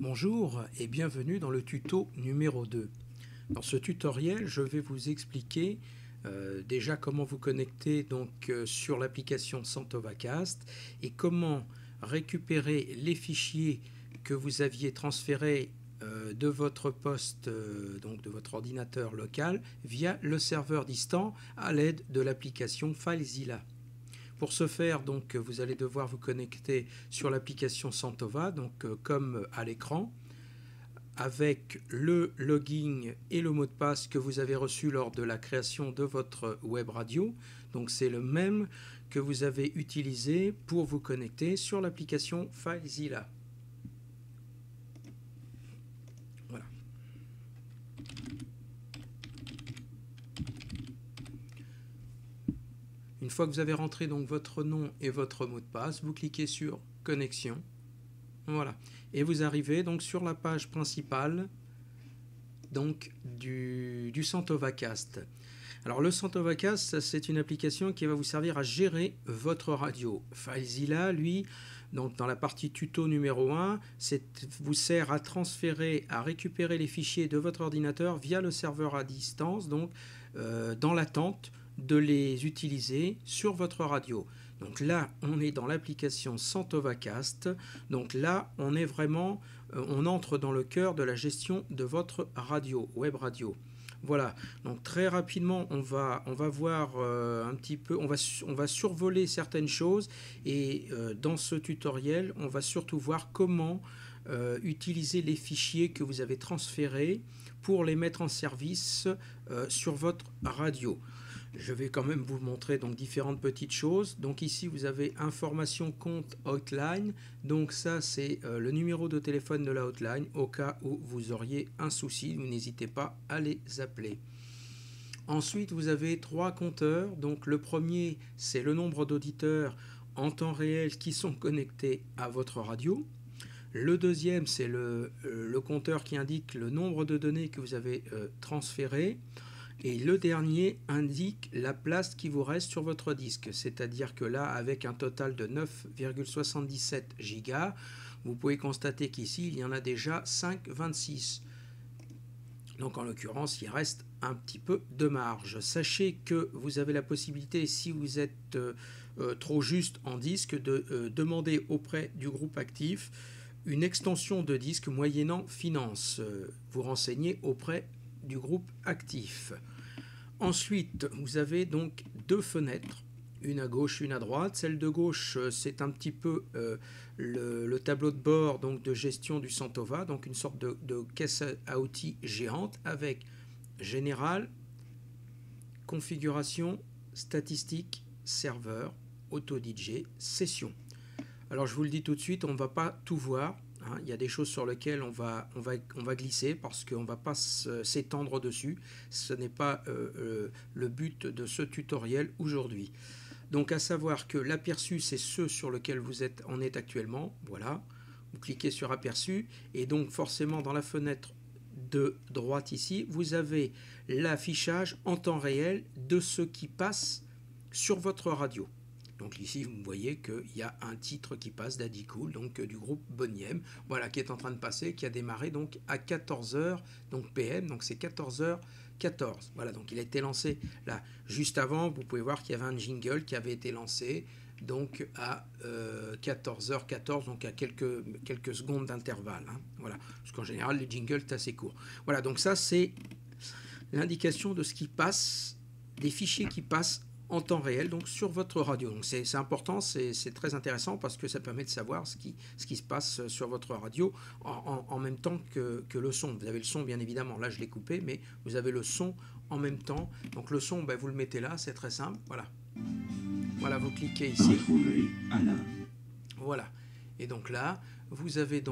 Bonjour et bienvenue dans le tuto numéro 2. Dans ce tutoriel, je vais vous expliquer déjà comment vous connecter sur l'application Santovacast et comment récupérer les fichiers que vous aviez transférés de votre poste, donc de votre ordinateur local, via le serveur distant à l'aide de l'application FileZilla. Pour ce faire, vous allez devoir vous connecter sur l'application Santova, comme à l'écran, avec le login et le mot de passe que vous avez reçu lors de la création de votre web radio. Donc c'est le même que vous avez utilisé pour vous connecter sur l'application FileZilla. Voilà. Une fois que vous avez rentré votre nom et votre mot de passe, vous cliquez sur Connexion. Voilà. Et vous arrivez sur la page principale du Santovacast. Alors le Santovacast, c'est une application qui va vous servir à gérer votre radio. FileZilla, lui, dans la partie tuto numéro 1, vous sert à transférer, à récupérer les fichiers de votre ordinateur via le serveur à distance, dans l'attente de les utiliser sur votre radio. Donc là, on est dans l'application Santovacast. Donc là, on est vraiment, on entre dans le cœur de la gestion de votre radio, web radio. Voilà. Donc très rapidement, on va voir un petit peu, on va survoler certaines choses et dans ce tutoriel, on va surtout voir comment utiliser les fichiers que vous avez transférés pour les mettre en service sur votre radio. Je vais quand même vous montrer différentes petites choses. Donc ici vous avez information compte hotline. Donc ça c'est le numéro de téléphone de la hotline au cas où vous auriez un souci. Vous n'hésitez pas à les appeler. Ensuite vous avez 3 compteurs. Donc le premier c'est le nombre d'auditeurs en temps réel qui sont connectés à votre radio. Le deuxième c'est le compteur qui indique le nombre de données que vous avez transférées. Et le dernier indique la place qui vous reste sur votre disque. C'est-à-dire que là, avec un total de 9,77 Go, vous pouvez constater qu'ici, il y en a déjà 5,26. Donc en l'occurrence, il reste un petit peu de marge. Sachez que vous avez la possibilité, si vous êtes trop juste en disque, de demander auprès du groupe actif une extension de disque moyennant finance. Vous renseignez auprès du groupe actif. Ensuite, vous avez 2 fenêtres, une à gauche, une à droite. Celle de gauche, c'est un petit peu le tableau de bord de gestion du Santova, donc une sorte de caisse à outils géante avec général, configuration, statistiques, serveur, auto-DJ, session. Alors je vous le dis tout de suite, on ne va pas tout voir. Il y a des choses sur lesquelles on va glisser parce qu'on ne va pas s'étendre dessus. Ce n'est pas le but de ce tutoriel aujourd'hui. Donc à savoir que l'aperçu, c'est ce sur lequel vous en êtes actuellement. Voilà, vous cliquez sur aperçu et donc forcément dans la fenêtre de droite ici, vous avez l'affichage en temps réel de ce qui passe sur votre radio. Donc ici, vous voyez qu'il y a un titre qui passe d'Addy Cool, du groupe Boniem, voilà, qui est en train de passer, qui a démarré à 14h PM, donc c'est 14h14. Voilà, donc il a été lancé là. Juste avant, vous pouvez voir qu'il y avait un jingle qui avait été lancé à 14h14, donc à quelques secondes d'intervalle. Voilà, parce qu'en général, les jingles sont assez courts. Voilà, donc ça c'est l'indication de ce qui passe, des fichiers qui passent en temps réel sur votre radio. Donc c'est important, c'est très intéressant parce que ça permet de savoir ce qui se passe sur votre radio en même temps que le son. Vous avez le son bien évidemment, là je l'ai coupé, mais vous avez le son en même temps. Donc le son, vous le mettez là, c'est très simple, voilà. Voilà, vous cliquez ici. Voilà. Et donc là, vous avez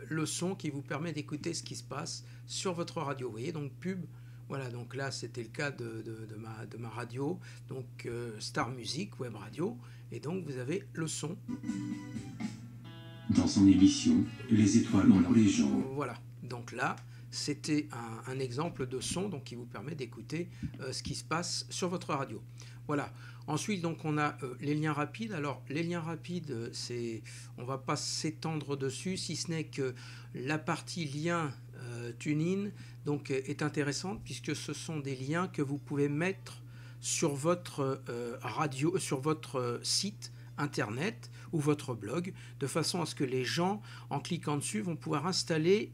le son qui vous permet d'écouter ce qui se passe sur votre radio. Vous voyez, pub. Voilà, donc là c'était le cas de ma radio, Star Music, web radio, et donc vous avez le son. Dans son émission, les étoiles ont leur légende. Voilà, donc là c'était un exemple de son qui vous permet d'écouter ce qui se passe sur votre radio. Voilà. Ensuite, donc, on a les liens rapides. Alors, les liens rapides, on ne va pas s'étendre dessus, si ce n'est que la partie lien TuneIn donc, est intéressante, puisque ce sont des liens que vous pouvez mettre sur votre radio, sur votre site internet ou votre blog, de façon à ce que les gens, en cliquant dessus, vont pouvoir installer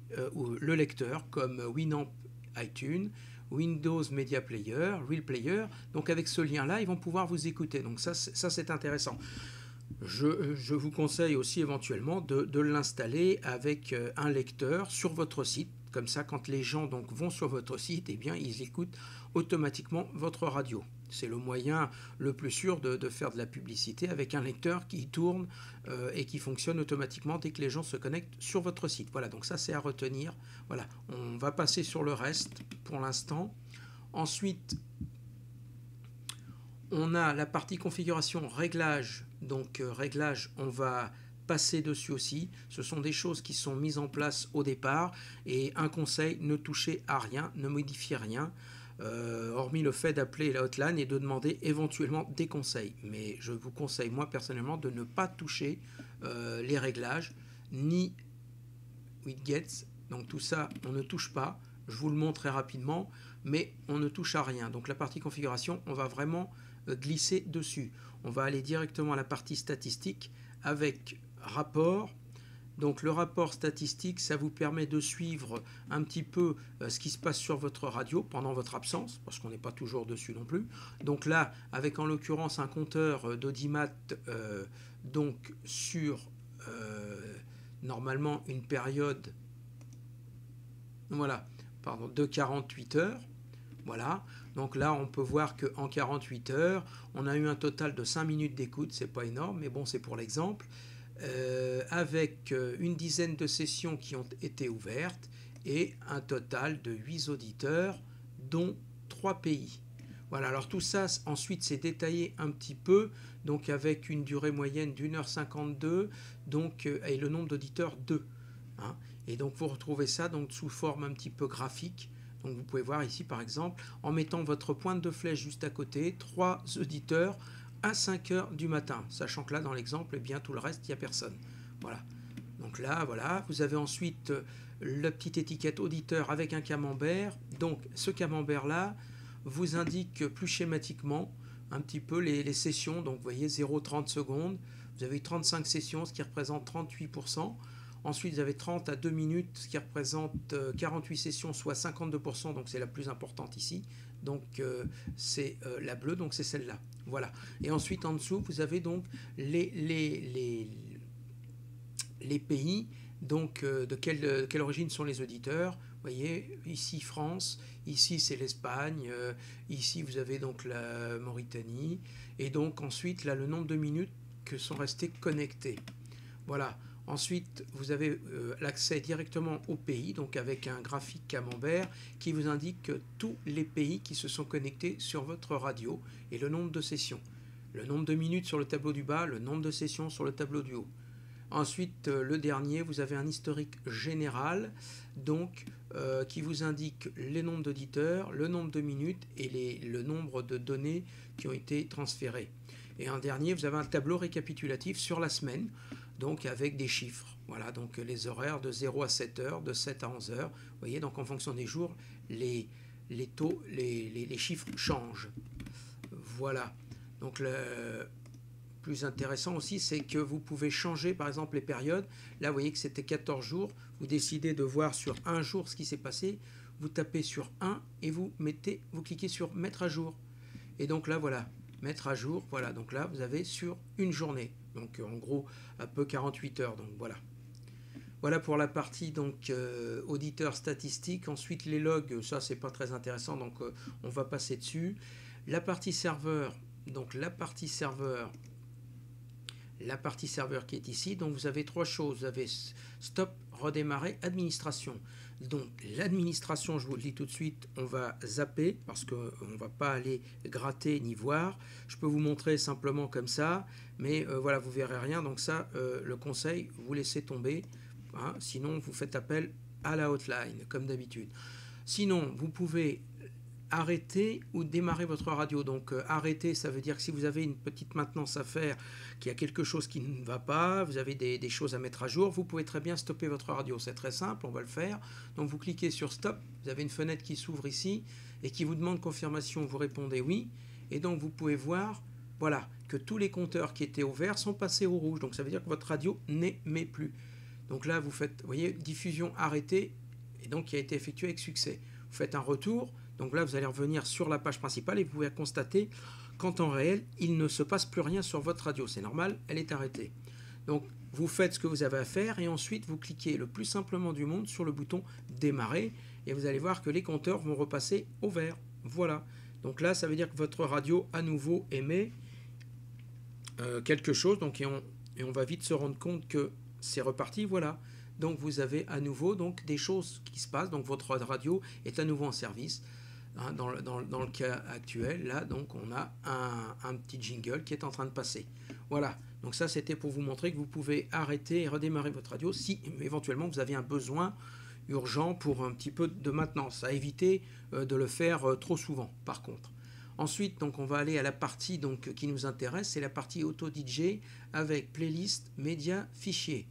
le lecteur, comme Winamp iTunes, Windows Media Player, Real Player. Donc avec ce lien-là, ils vont pouvoir vous écouter. Donc ça c'est intéressant. Je vous conseille aussi éventuellement de l'installer avec un lecteur sur votre site. Comme ça, quand les gens donc vont sur votre site, eh bien, ils écoutent automatiquement votre radio. C'est le moyen le plus sûr de faire de la publicité avec un lecteur qui tourne et qui fonctionne automatiquement dès que les gens se connectent sur votre site. Voilà, donc ça c'est à retenir. Voilà, on va passer sur le reste pour l'instant. Ensuite, on a la partie configuration réglage. Donc réglage, on va passer dessus aussi. Ce sont des choses qui sont mises en place au départ. Et un conseil, ne touchez à rien, ne modifiez rien. Hormis le fait d'appeler la hotline et de demander éventuellement des conseils. Mais je vous conseille, moi personnellement, de ne pas toucher les réglages, ni widgets. Donc tout ça, on ne touche pas. Je vous le montre très rapidement, mais on ne touche à rien. Donc la partie configuration, on va vraiment glisser dessus. On va aller directement à la partie statistique avec rapport. Donc le rapport statistique, ça vous permet de suivre un petit peu ce qui se passe sur votre radio pendant votre absence, parce qu'on n'est pas toujours dessus non plus. Donc là, avec en l'occurrence un compteur d'audimat donc sur normalement une période de 48 heures. Voilà, donc là on peut voir qu'en 48 heures, on a eu un total de 5 minutes d'écoute, c'est pas énorme, mais bon, c'est pour l'exemple. Avec une dizaine de sessions qui ont été ouvertes et un total de 8 auditeurs, dont 3 pays. Voilà, alors tout ça, ensuite, c'est détaillé un petit peu, donc avec une durée moyenne d'1h52, donc, et le nombre d'auditeurs 2. Hein, et donc, vous retrouvez ça donc, sous forme un petit peu graphique. Donc, vous pouvez voir ici, par exemple, en mettant votre pointe de flèche juste à côté, 3 auditeurs à 5 heures du matin, sachant que là, dans l'exemple, eh bien, tout le reste, il n'y a personne. Voilà. Donc là, voilà, vous avez ensuite la petite étiquette auditeur avec un camembert. Donc, ce camembert-là vous indique plus schématiquement un petit peu les sessions. Donc, vous voyez, 0,30 secondes. Vous avez 35 sessions, ce qui représente 38%. Ensuite, vous avez 30 à 2 minutes, ce qui représente 48 sessions, soit 52%. Donc, c'est la plus importante ici. Donc, c'est la bleue, donc c'est celle-là. Voilà. Et ensuite, en dessous, vous avez donc les pays, donc de quelle origine sont les auditeurs. Vous voyez, ici France, ici c'est l'Espagne, ici vous avez donc la Mauritanie, et donc ensuite là le nombre de minutes que sont restés connectés. Voilà. Ensuite, vous avez l'accès directement au pays, donc avec un graphique camembert qui vous indique tous les pays qui se sont connectés sur votre radio et le nombre de sessions. Le nombre de minutes sur le tableau du bas, le nombre de sessions sur le tableau du haut. Ensuite, le dernier, vous avez un historique général, donc qui vous indique les nombres d'auditeurs, le nombre de minutes et le nombre de données qui ont été transférées. Et un dernier, vous avez un tableau récapitulatif sur la semaine, donc avec des chiffres. Voilà, donc les horaires de 0 à 7 heures, de 7 à 11 heures. Vous voyez, donc en fonction des jours, les taux, les chiffres changent. Voilà. Donc le plus intéressant aussi, c'est que vous pouvez changer par exemple les périodes. Là, vous voyez que c'était 14 jours. Vous décidez de voir sur un jour ce qui s'est passé. Vous tapez sur 1 et vous cliquez sur mettre à jour. Et donc là, voilà, mettre à jour. Voilà, donc là, vous avez sur une journée. Donc en gros, un peu 48 heures. Donc voilà. Voilà pour la partie donc auditeur statistique. Ensuite, les logs, ça c'est pas très intéressant, donc on va passer dessus. La partie serveur, donc la partie serveur qui est ici. Donc vous avez 3 choses. Vous avez stop, redémarrer, administration. Donc l'administration, je vous le dis tout de suite, on va zapper parce qu'on ne va pas aller gratter ni voir. Je peux vous montrer simplement comme ça, mais voilà, vous verrez rien. Donc ça, le conseil, vous laissez tomber. Hein, sinon, vous faites appel à la hotline, comme d'habitude. Sinon, vous pouvez arrêter ou démarrer votre radio. Donc arrêter, ça veut dire que si vous avez une petite maintenance à faire, qu'il y a quelque chose qui ne va pas, vous avez des choses à mettre à jour, vous pouvez très bien stopper votre radio. C'est très simple, on va le faire. Donc vous cliquez sur stop, vous avez une fenêtre qui s'ouvre ici et qui vous demande confirmation, vous répondez oui. Et donc vous pouvez voir, voilà, que tous les compteurs qui étaient au vert sont passés au rouge. Donc ça veut dire que votre radio n'émet plus. Donc là vous faites, vous voyez, diffusion arrêtée, et donc qui a été effectuée avec succès. Vous faites un retour. Donc là, vous allez revenir sur la page principale et vous pouvez constater qu'en temps réel, il ne se passe plus rien sur votre radio. C'est normal, elle est arrêtée. Donc, vous faites ce que vous avez à faire et ensuite, vous cliquez le plus simplement du monde sur le bouton démarrer et vous allez voir que les compteurs vont repasser au vert. Voilà. Donc là, ça veut dire que votre radio, à nouveau, émet quelque chose. Donc, et on va vite se rendre compte que c'est reparti. Voilà. Donc, vous avez à nouveau donc, des choses qui se passent. Donc, votre radio est à nouveau en service. Dans le cas actuel, là, donc on a un petit jingle qui est en train de passer. Voilà, donc ça c'était pour vous montrer que vous pouvez arrêter et redémarrer votre radio si éventuellement vous avez un besoin urgent pour un petit peu de maintenance. À éviter de le faire trop souvent par contre. Ensuite, donc, on va aller à la partie donc, qui nous intéresse, c'est la partie Auto DJ avec playlist, médias, fichiers.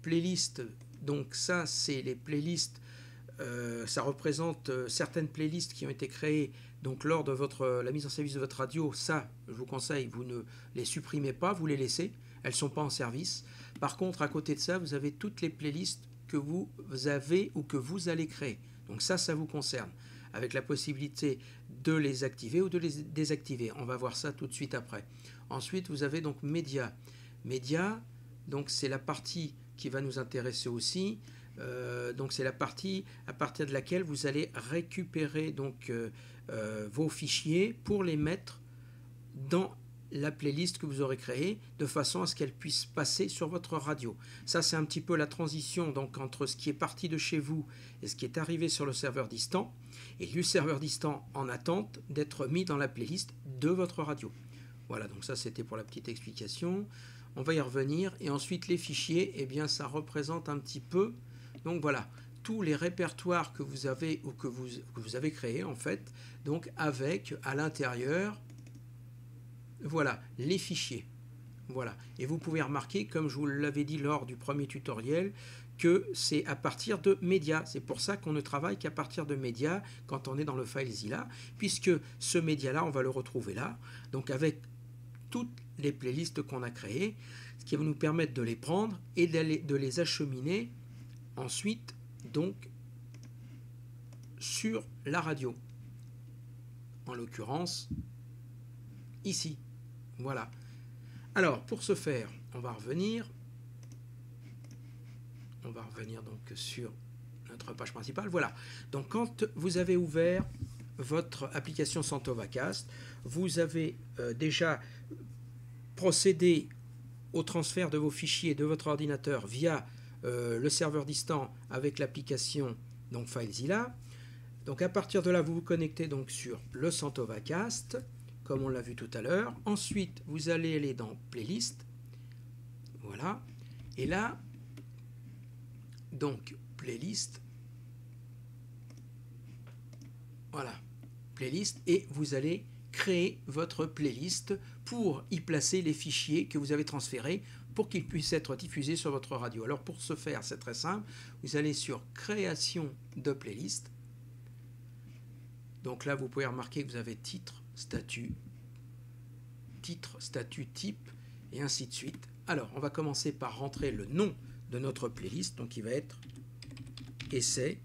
Playlist, donc ça c'est les playlists. Ça représente certaines playlists qui ont été créées donc lors de la mise en service de votre radio. Ça, je vous conseille, vous ne les supprimez pas, vous les laissez. Elles ne sont pas en service. Par contre, à côté de ça, vous avez toutes les playlists que vous avez ou que vous allez créer. Donc ça vous concerne, avec la possibilité de les activer ou de les désactiver. On va voir ça tout de suite après. Ensuite, vous avez donc médias. Médias, donc c'est la partie qui va nous intéresser aussi. Donc c'est la partie à partir de laquelle vous allez récupérer donc, vos fichiers pour les mettre dans la playlist que vous aurez créée de façon à ce qu'elle puisse passer sur votre radio. Ça c'est un petit peu la transition donc, entre ce qui est parti de chez vous et ce qui est arrivé sur le serveur distant et le serveur distant en attente d'être mis dans la playlist de votre radio. Voilà, donc ça c'était pour la petite explication. On va y revenir et ensuite les fichiers, eh bien ça représente un petit peu. Donc voilà, tous les répertoires que vous avez ou que vous avez créés en fait, donc avec à l'intérieur, voilà, les fichiers. Voilà, et vous pouvez remarquer, comme je vous l'avais dit lors du premier tutoriel, que c'est à partir de médias. C'est pour ça qu'on ne travaille qu'à partir de médias quand on est dans le FileZilla, puisque ce média-là, on va le retrouver là, donc avec toutes les playlists qu'on a créées, ce qui va nous permettre de les prendre et de les acheminer ensuite donc sur la radio, en l'occurrence ici. Voilà. Alors pour ce faire, on va revenir donc sur notre page principale. Voilà. Donc quand vous avez ouvert votre application SantovaCast, vous avez déjà procédé au transfert de vos fichiers de votre ordinateur via le serveur distant avec l'application donc FileZilla. Donc à partir de là, vous vous connectez donc sur le SantovaCast, comme on l'a vu tout à l'heure. Ensuite, vous allez aller dans Playlist. Voilà. Et là, donc Playlist. Voilà. Playlist. Et vous allez créer votre playlist pour y placer les fichiers que vous avez transférés pour qu'ils puissent être diffusés sur votre radio. Alors pour ce faire, c'est très simple. Vous allez sur Création de playlist. Donc là, vous pouvez remarquer que vous avez titre, statut, type, et ainsi de suite. Alors, on va commencer par rentrer le nom de notre playlist. Donc il va être Essai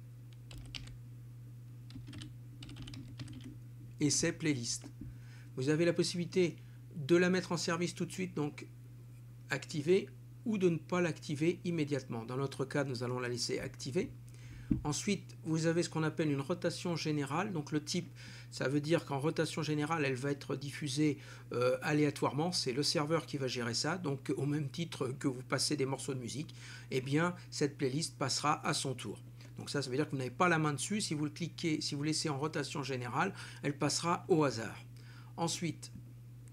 playlist. Vous avez la possibilité de la mettre en service tout de suite, donc activer, ou de ne pas l'activer immédiatement. Dans notre cas, nous allons la laisser activer. Ensuite, vous avez ce qu'on appelle une rotation générale. Donc le type, ça veut dire qu'en rotation générale, elle va être diffusée aléatoirement. C'est le serveur qui va gérer ça. Donc au même titre que vous passez des morceaux de musique, eh bien cette playlist passera à son tour. Donc ça veut dire que vous n'avez pas la main dessus. Si vous le cliquez, si vous laissez en rotation générale, elle passera au hasard. Ensuite,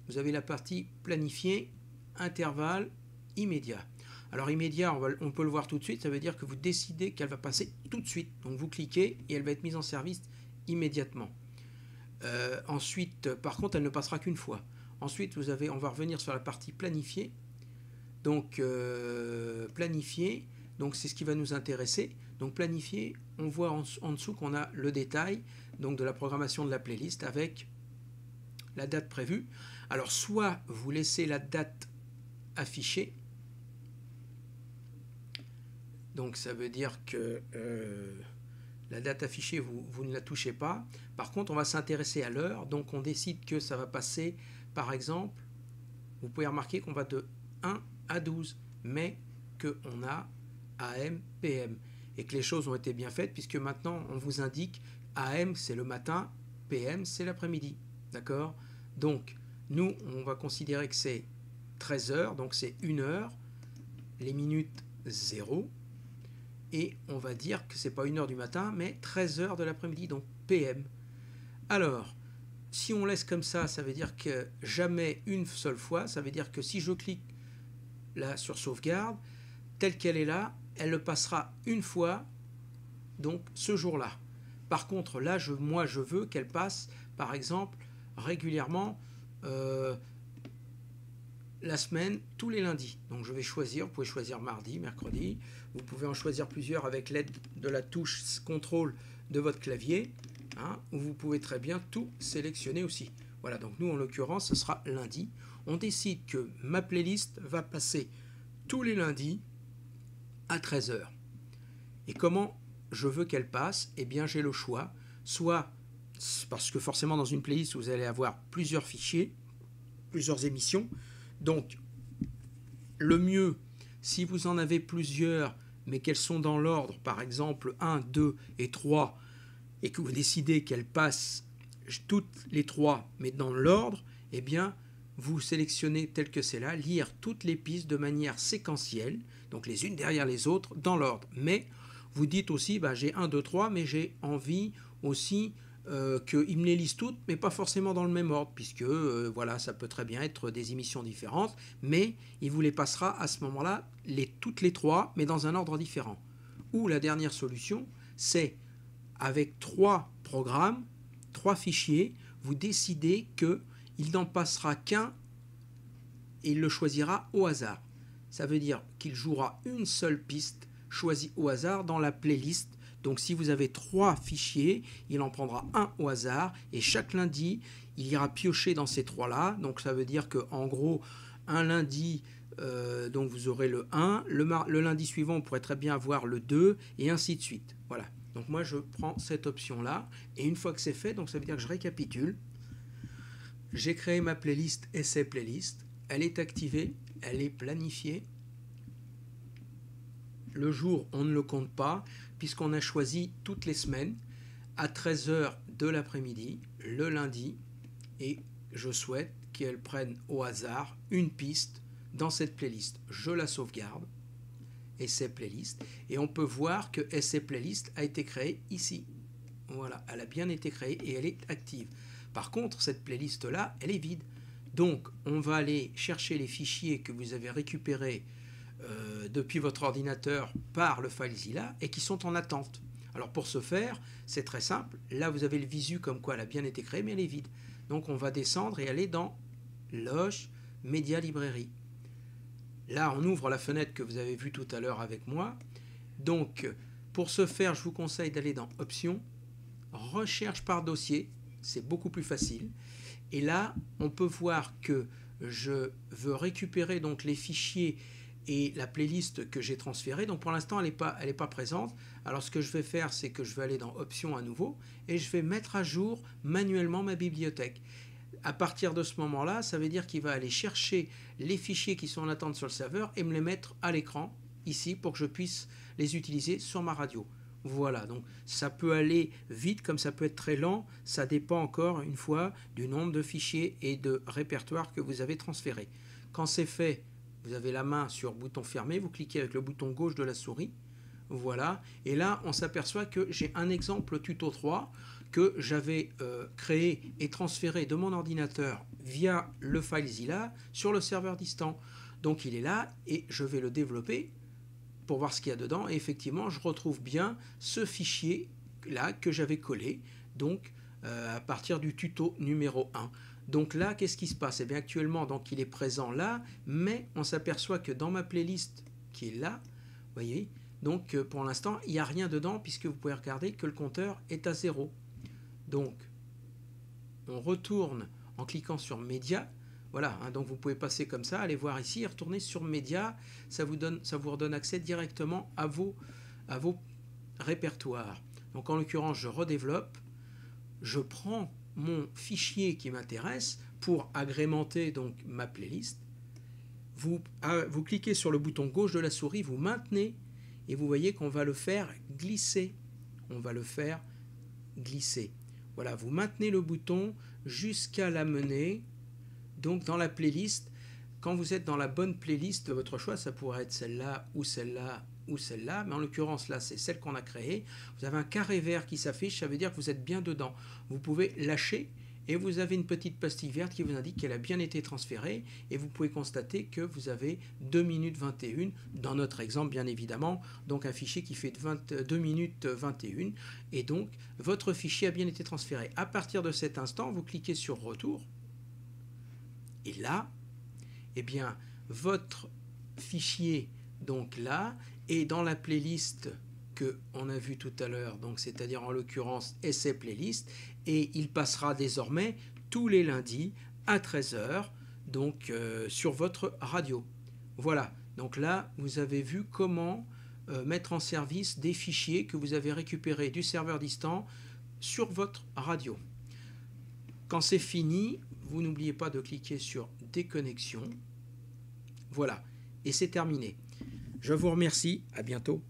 vous avez la partie planifier, intervalle, immédiat. Alors immédiat, on peut le voir tout de suite, ça veut dire que vous décidez qu'elle va passer tout de suite. Donc vous cliquez et elle va être mise en service immédiatement. Ensuite, par contre, elle ne passera qu'une fois. Ensuite, on va revenir sur la partie planifier. Donc, planifier, donc c'est ce qui va nous intéresser. Donc, planifier, on voit en dessous qu'on a le détail donc de la programmation de la playlist avec la date prévue. Alors, soit vous laissez la date affichée. Donc, ça veut dire que la date affichée, vous ne la touchez pas. Par contre, on va s'intéresser à l'heure. Donc, on décide que ça va passer, par exemple, vous pouvez remarquer qu'on va de 1 à 12, mais qu'on a AM, PM. Et que les choses ont été bien faites, puisque maintenant, on vous indique AM, c'est le matin, PM, c'est l'après-midi. D'accord? Donc, nous, on va considérer que c'est 13 heures, donc c'est 1 heure, les minutes 0. Et on va dire que ce n'est pas 1 heure du matin, mais 13 heures de l'après-midi, donc PM. Alors, si on laisse comme ça, ça veut dire que jamais une seule fois, ça veut dire que si je clique là sur sauvegarde, telle qu'elle est là, elle le passera une fois, donc ce jour-là. Par contre, là, moi, je veux qu'elle passe, par exemple, régulièrement la semaine, tous les lundis. Donc je vais choisir, vous pouvez choisir mardi, mercredi, vous pouvez en choisir plusieurs avec l'aide de la touche contrôle de votre clavier, ou vous pouvez très bien tout sélectionner aussi. Voilà, donc nous en l'occurrence, ce sera lundi. On décide que ma playlist va passer tous les lundis à 13 h. Et comment je veux qu'elle passe? Eh bien j'ai le choix, soit parce que forcément dans une playlist vous allez avoir plusieurs fichiers, plusieurs émissions. Donc, le mieux, si vous en avez plusieurs, mais qu'elles sont dans l'ordre, par exemple 1, 2 et 3, et que vous décidez qu'elles passent toutes les 3, mais dans l'ordre, eh bien, vous sélectionnez tel que c'est là, lire toutes les pistes de manière séquentielle, donc les unes derrière les autres, dans l'ordre. Mais vous dites aussi, j'ai 1, 2, 3, mais j'ai envie aussi qu'il me les lise toutes, mais pas forcément dans le même ordre, puisque voilà, ça peut très bien être des émissions différentes, mais il vous les passera à ce moment-là toutes les 3, mais dans un ordre différent. Ou la dernière solution, c'est avec 3 programmes, 3 fichiers, vous décidez qu'il n'en passera qu'un et il le choisira au hasard. Ça veut dire qu'il jouera une seule piste choisie au hasard dans la playlist. Donc si vous avez 3 fichiers, il en prendra un au hasard et chaque lundi, il ira piocher dans ces 3-là. Donc ça veut dire qu'en gros, un lundi, donc vous aurez le 1, le lundi suivant, on pourrait très bien avoir le 2 et ainsi de suite. Voilà. Donc moi, je prends cette option-là et une fois que c'est fait, donc ça veut dire que je récapitule. J'ai créé ma playlist Essai Playlist. Elle est activée, elle est planifiée. Le jour, on ne le compte pas, puisqu'on a choisi toutes les semaines, à 13 h de l'après-midi, le lundi, et je souhaite qu'elle prenne au hasard une piste dans cette playlist. Je la sauvegarde, Essai Playlist, et on peut voir que Essai Playlist a été créée ici. Voilà, elle a bien été créée et elle est active. Par contre, cette playlist-là, elle est vide. Donc, on va aller chercher les fichiers que vous avez récupérés depuis votre ordinateur par le FileZilla et qui sont en attente. Alors pour ce faire, c'est très simple. Là, vous avez le visu comme quoi elle a bien été créée, mais elle est vide. Donc on va descendre et aller dans Loge, Média Librairie. Là, on ouvre la fenêtre que vous avez vue tout à l'heure avec moi. Donc, pour ce faire, je vous conseille d'aller dans Options, Recherche par dossier. C'est beaucoup plus facile. Et là, on peut voir que je veux récupérer donc les fichiers et la playlist que j'ai transférée. Donc pour l'instant, elle n'est pas présente. Alors ce que je vais faire, c'est que je vais aller dans Options à nouveau et je vais mettre à jour manuellement ma bibliothèque. À partir de ce moment-là, ça veut dire qu'il va aller chercher les fichiers qui sont en attente sur le serveur et me les mettre à l'écran ici pour que je puisse les utiliser sur ma radio. Voilà, donc ça peut aller vite comme ça peut être très lent, ça dépend encore une fois du nombre de fichiers et de répertoires que vous avez transférés. Quand c'est fait, vous avez la main sur bouton fermé, vous cliquez avec le bouton gauche de la souris, voilà, et là on s'aperçoit que j'ai un exemple tuto 3 que j'avais créé et transféré de mon ordinateur via le FileZilla sur le serveur distant. Donc il est là et je vais le développer pour voir ce qu'il y a dedans, et effectivement je retrouve bien ce fichier là que j'avais collé, donc à partir du tuto numéro 1. Donc là, qu'est-ce qui se passe? Eh bien actuellement, donc, il est présent là, mais on s'aperçoit que dans ma playlist qui est là, vous voyez, donc pour l'instant, il n'y a rien dedans puisque vous pouvez regarder que le compteur est à 0. Donc, on retourne en cliquant sur Média. Voilà, hein, donc vous pouvez passer comme ça, aller voir ici, retourner sur Média, ça vous redonne accès directement à vos répertoires. Donc en l'occurrence, je redéveloppe, je prends mon fichier qui m'intéresse pour agrémenter donc ma playlist. Vous cliquez sur le bouton gauche de la souris, vous maintenez et vous voyez qu'on va le faire glisser. On va le faire glisser. Voilà, vous maintenez le bouton jusqu'à l'amener donc dans la playlist. Quand vous êtes dans la bonne playlist de votre choix, ça pourrait être celle-là ou celle-là ou celle-là, mais en l'occurrence là c'est celle qu'on a créée. Vous avez un carré vert qui s'affiche, ça veut dire que vous êtes bien dedans. Vous pouvez lâcher et vous avez une petite pastille verte qui vous indique qu'elle a bien été transférée et vous pouvez constater que vous avez 2 minutes 21 dans notre exemple bien évidemment, donc un fichier qui fait 2 minutes 21 et donc votre fichier a bien été transféré. À partir de cet instant, vous cliquez sur retour et là, eh bien votre fichier donc là est dans la playlist que on a vu tout à l'heure, donc c'est-à-dire en l'occurrence essai playlist, et il passera désormais tous les lundis à 13 h donc sur votre radio. Voilà, donc là vous avez vu comment mettre en service des fichiers que vous avez récupérés du serveur distant sur votre radio. Quand c'est fini, vous n'oubliez pas de cliquer sur déconnexion. Voilà, et c'est terminé. Je vous remercie, à bientôt.